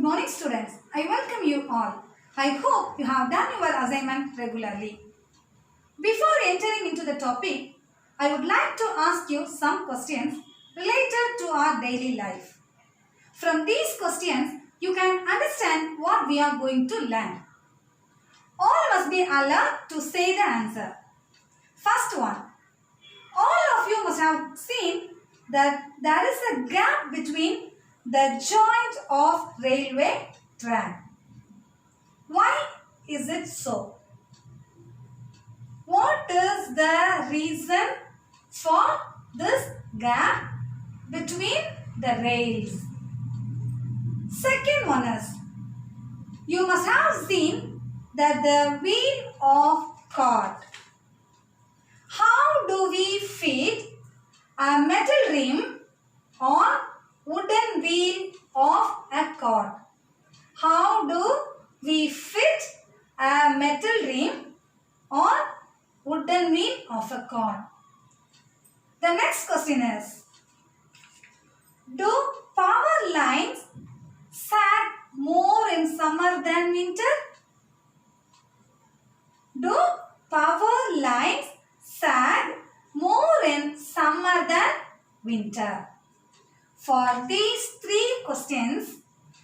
morning students. I welcome you all. I hope you have done your assignment regularly. Before entering into the topic, I would like to ask you some questions related to our daily life. From these questions, you can understand what we are going to learn. All must be alert to say the answer. First one. All of you must have seen that there is a gap between the joint of railway track. Why is it so? What is the reason for this gap between the rails? Second one is, you must have seen that the wheel of cart. How do we fit a metal rim on wooden wheel of a cart? How do we fit a metal rim on wooden wheel of a cart? The next question is, do power lines sag more in summer than winter? Do power lines sag more in summer than winter? For these three questions,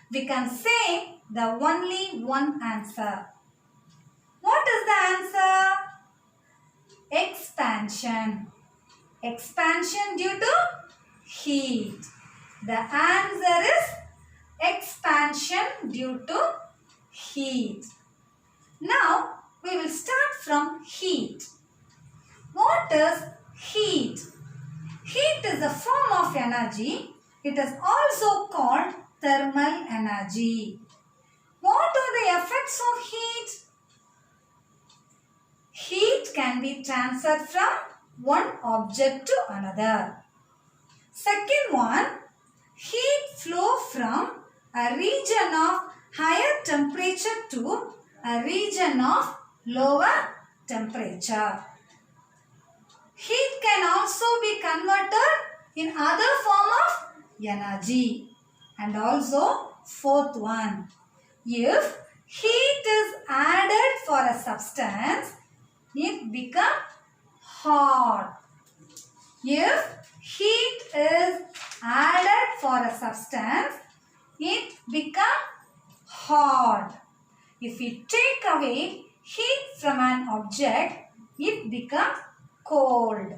we can say the only one answer. What is the answer? Expansion. Expansion due to heat. The answer is expansion due to heat. Now, we will start from heat. What is heat? Heat is a form of energy. It is also called thermal energy. What are the effects of heat? Heat can be transferred from one object to another. Second one, heat flow from a region of higher temperature to a region of lower temperature. Heat can also be converted in other form of energy. And also fourth one, if heat is added for a substance, it becomes hot. If heat is added for a substance, it becomes hot. If we take away heat from an object, it becomes cold.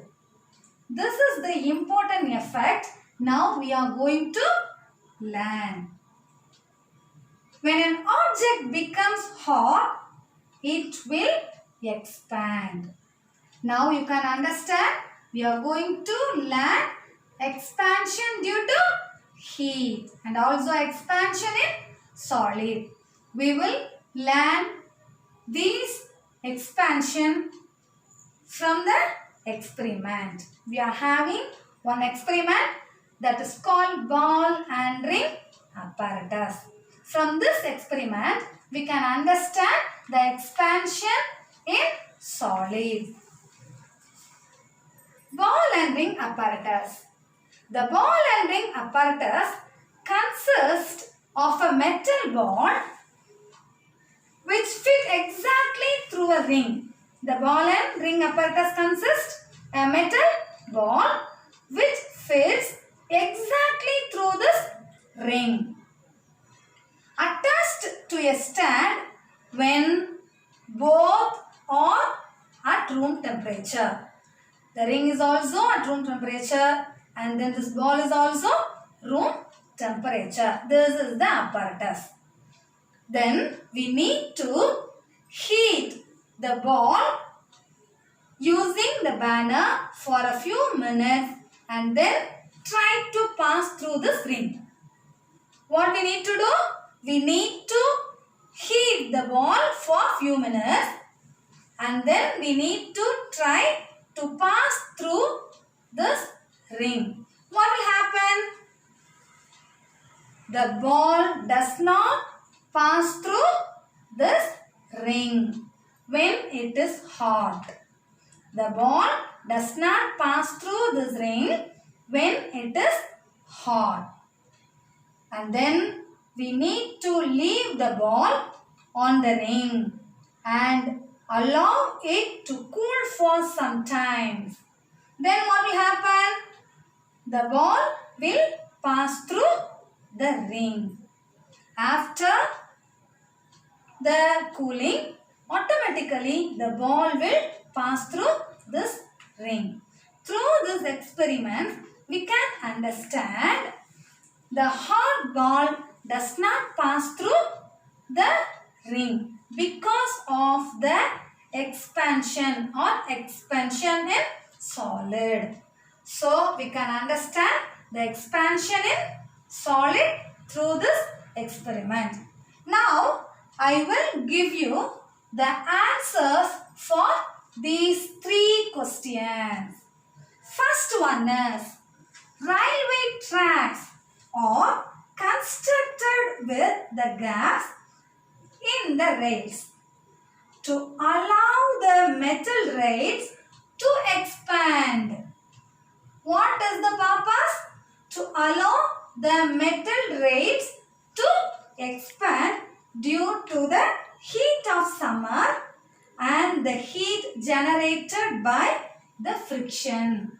This is the important effect now we are going to learn. When an object becomes hot, it will expand. Now you can understand we are going to learn expansion due to heat and also expansion in solid. We will learn these expansion from the experiment. We are having one experiment that is called ball and ring apparatus. From this experiment, we can understand the expansion in solid. Ball and ring apparatus. The ball and ring apparatus consists of a metal ball which fit exactly through a ring. The ball and ring apparatus consists a metal ball which fits exactly through this ring. Attached to a stand when both are at room temperature. The ring is also at room temperature and then this ball is also room temperature. This is the apparatus. Then we need to heat the ball using the burner for a few minutes and then try to pass through this ring. What we need to do? We need to heat the ball for a few minutes and then we need to try to pass through this ring. What will happen? The ball does not pass through this ring when it is hot. The ball does not pass through this ring when it is hot. And then we need to leave the ball on the ring and allow it to cool for some time. Then what will happen? The ball will pass through the ring. After the cooling, automatically the ball will pass through this ring. Through this experiment, we can understand the hard ball does not pass through the ring because of the expansion in solid. So we can understand the expansion in solid through this experiment. Now I will give you the answers for these 3 questions. First one is, railway tracks are constructed with the gaps in the rails to allow the metal rails to expand. What is the purpose? To allow the metal rails to expand due to the heat of summer and the heat generated by the friction.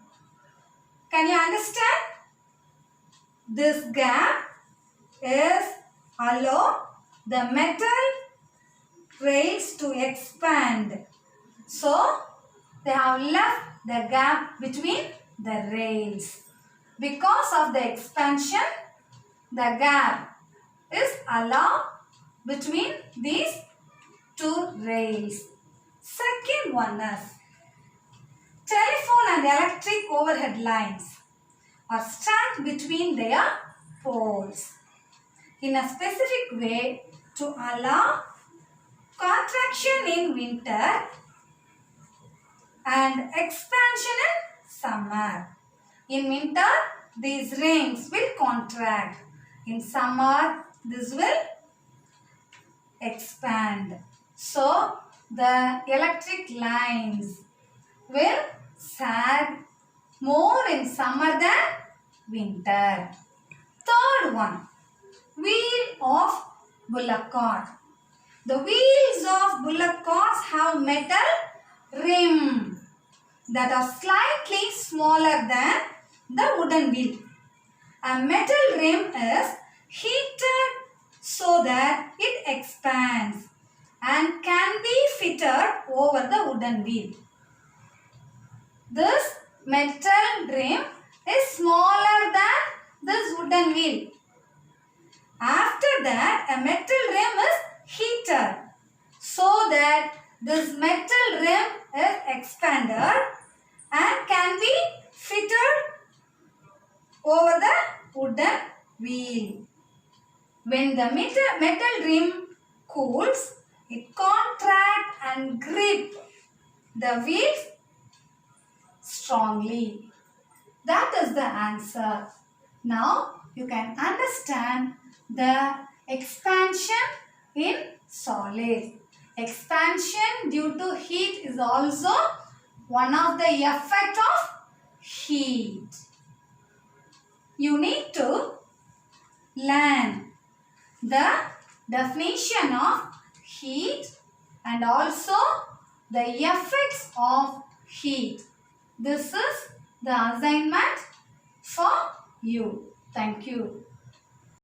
Can you understand? This gap is allow the metal rails to expand. So, they have left the gap between the rails. Because of the expansion, the gap is allowed between these 2 rails. Second one is, telephone and electric overhead lines are stacked between their poles in a specific way to allow contraction in winter and expansion in summer. In winter, these rings will contract. In summer, this will expand. So, the electric lines will sag more in summer than winter. Third one, wheel of bullock cart. The wheels of bullock carts have metal rim that are slightly smaller than the wooden wheel. A metal rim is heated so that it expands and can be fitted over the wooden wheel. This metal rim is smaller than this wooden wheel. After that, a metal rim is heated so that this metal rim is expanded and can be fitted over the wooden wheel. When the metal rim cools, it contracts and grips the wheels strongly. That is the answer. Now you can understand the expansion in solid. Expansion due to heat is also one of the effect of heat. You need to learn the definition of heat and also the effects of heat. This is the assignment for you. Thank you.